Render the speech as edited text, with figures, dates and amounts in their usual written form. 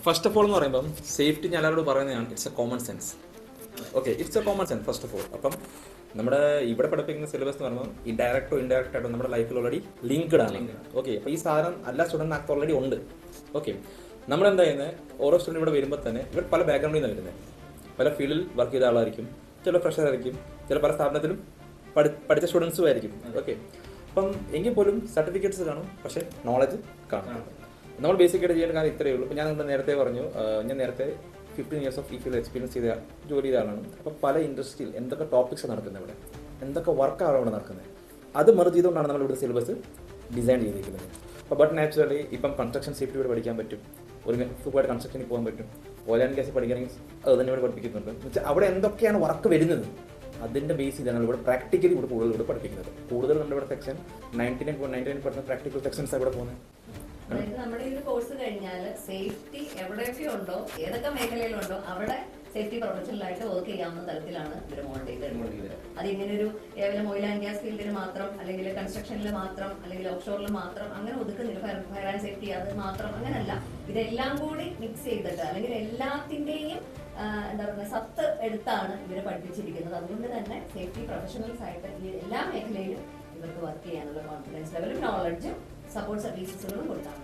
First of all എന്ന് പറയുമ്പം safety ഞാൻ എല്ലാവരോട് പറയുന്നതാണ്, it's A common sense. Okay, it's A common sense first of all. അപ്പം നമ്മുടെ ഇവിടെ പഠിപ്പിക്കുന്ന സിലബസ് എന്ന് പറയുമ്പോൾ ഇൻഡയറക്റ്റ് ആയിട്ട് നമ്മുടെ ലൈഫിൽ ഓൾറെഡി ലിങ്ക്ഡ് ആണ്. ഓക്കെ, അപ്പോൾ ഈ സാധനം എല്ലാ സ്റ്റുഡൻറ്റിനകത്ത് ഓൾറെഡി ഉണ്ട്. ഓക്കെ, നമ്മളെന്താ ചെയ്യുന്നത്, ഓരോ സ്റ്റുഡൻറ്റ് ഇവിടെ വരുമ്പോൾ തന്നെ ഇവർ പല ബാക്ക്ഗ്രൗണ്ടിൽ നിന്നാണ് വരുന്നത്. പല ഫീൽഡിൽ വർക്ക് ചെയ്ത ആളായിരിക്കും, ചില ഫ്രഷർ ആയിരിക്കും, ചില പല സ്ഥാപനത്തിലും പഠിച്ച സ്റ്റുഡൻസും ആയിരിക്കും. ഓക്കെ, അപ്പം എങ്കിൽ പോലും സർട്ടിഫിക്കറ്റ്സ് കാണും, പക്ഷേ നോളജ് കാണും. നമ്മൾ ബേസിക്കായിട്ട് ചെയ്യേണ്ട കാര്യം ഇത്രയേ ഉള്ളൂ. ഇപ്പോൾ ഞാൻ നേരത്തെ പറഞ്ഞു, ഞാൻ നേരത്തെ 15 years ഓഫ് ഈ ഫീൽഡ് എക്സ്പീരിയൻസ് ചെയ്ത ജോലി ചെയ്ത ആളാണ്. അപ്പോൾ പല ഇൻഡസ്ട്രിയിൽ എന്തൊക്കെ ടോപ്പിക്സ് നടക്കുന്നത്, ഇവിടെ എന്തൊക്കെ വർക്കാണ് അവിടെ നടക്കുന്നത്, അത് മെർജ് ചെയ്തുകൊണ്ടാണ് നമ്മളിവിടെ സിലബസ് ഡിസൈൻ ചെയ്തിരിക്കുന്നത്. അപ്പോൾ ബട്ട് നാച്ചുറലി ഇപ്പം കൺസ്ട്രക്ഷൻ സേഫ്റ്റി ഇവിടെ പഠിക്കാൻ പറ്റും, ഒരു സുഖമായിട്ട് കൺസ്ട്രക്ഷനിൽ പോകാൻ പറ്റും. ഓയിൽ ആൻഡ് ഗ്യാസ് പഠിക്കുകയാണെങ്കിൽ അത് തന്നെ ഇവിടെ പഠിപ്പിക്കുന്നുണ്ട്. എന്ന് വെച്ചാൽ അവിടെ എന്തൊക്കെയാണ് വർക്ക് വരുന്നത് അതിൻ്റെ ബേസ് ചെയ്താണ് ഇവിടെ പ്രാക്ടിക്കലി കൂടുതൽ ഇവിടെ പഠിപ്പിക്കുന്നത്. കൂടുതൽ നമ്മുടെ ഇവിടെ സെക്ഷൻ 99% പ്രാക്ടിക്കൽ സെക്ഷൻസ് ഇവിടെ പോകുന്നത്. നമ്മുടെ ഈ ഒരു കോഴ്സ് കഴിഞ്ഞാൽ സേഫ്റ്റി എവിടെയൊക്കെ ഉണ്ടോ, ഏതൊക്കെ മേഖലയിലുണ്ടോ അവിടെ സേഫ്റ്റി പ്രൊഫഷണലായിട്ട് വർക്ക് ചെയ്യാവുന്ന തരത്തിലാണ് ഇവർ മോൾഡ് ചെയ്തിട്ടുള്ളത്. അതിങ്ങനെ ഒരു കേവലം ഓയിൽ ആൻഡ് ഗ്യാസ് ഫീൽഡിൽ മാത്രം, അല്ലെങ്കിൽ കൺസ്ട്രക്ഷനിൽ മാത്രം, അല്ലെങ്കിൽ ഓഫ്ഷോറിൽ മാത്രം അങ്ങനെ ഒതുക്കുന്നില്ല. ഫയർ ആൻഡ് സേഫ്റ്റി അത് മാത്രം അങ്ങനല്ല, ഇതെല്ലാം കൂടി മിക്സ് ചെയ്തിട്ട് അല്ലെങ്കിൽ എല്ലാത്തിൻ്റെയും എന്താ പറയുക സത്ത് എടുത്താണ് ഇവർ പഠിപ്പിച്ചിരിക്കുന്നത്. അതുകൊണ്ട് തന്നെ സേഫ്റ്റി പ്രൊഫഷണൽസ് ആയിട്ട് ഈ എല്ലാ മേഖലയിലും ഇവർക്ക് വർക്ക് ചെയ്യാനുള്ള കോൺഫിഡൻസ് ലെവലും നോളജും സപ്പോർട്ട് സർവീസസുകളും കൊടുത്താണ്.